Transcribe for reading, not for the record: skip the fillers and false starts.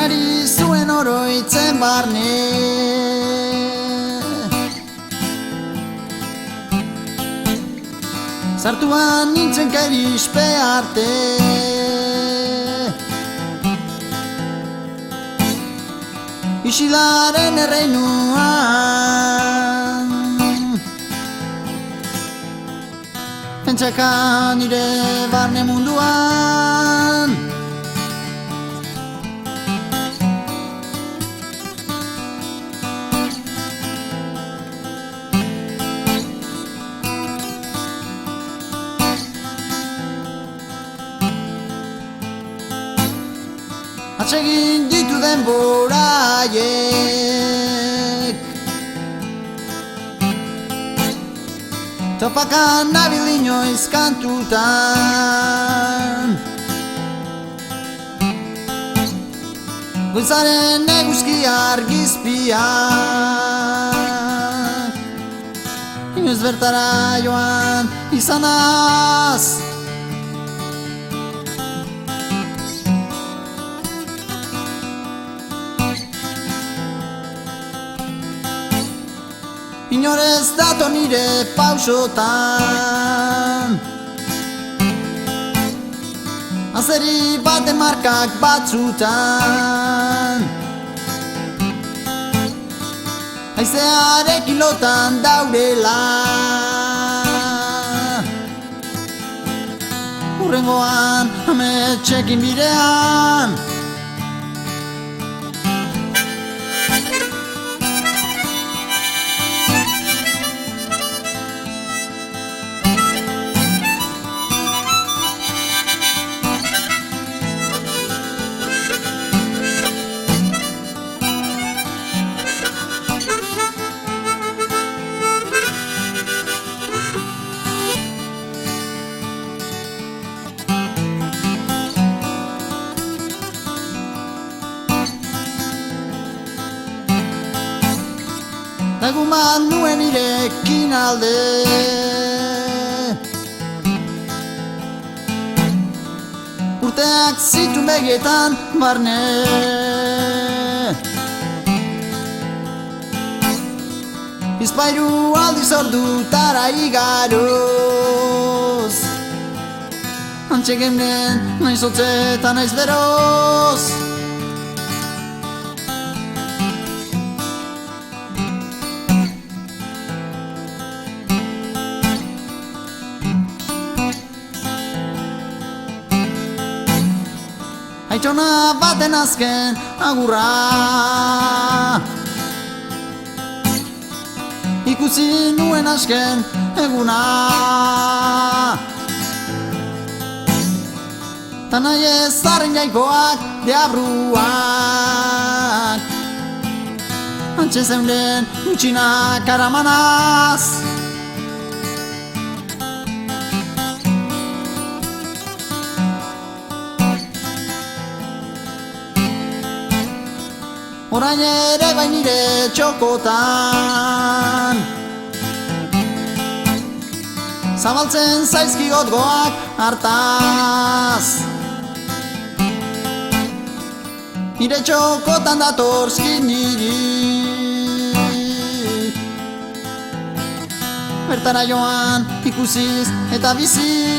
Ari zuen oroitzen barne Sartuan nintzen kerispe arte Isilaren erreinuan Pentsaka nire barne munduan Atsegin ditu denboraiek Topakan nabil inoiz kantutan Goizaren eguzki argizpiak Inoiz bertara joan izanaz Inorez dato nire pausotan Azeri baten markak batzutan Haizearekin lotan daurela Hurrengoan ametsekin bidean Egun bat nuen irekin alde Urteak zituen begietan barne Bizpahiru aldiz ordutara igaroz Antxe geunden naiz hotzetan naiz beroz Aitona baten azken agurra Ikusi nuen azken eguna Ta nahi ez zarren jaikoak deabruak Antxe zeunden utxinak aramanaz Orain ere bai nire txokotan Zabaltzen zaizkigot goak hartaz Nire txokotan datorzkin niri Bertara joan ikusiz eta bizi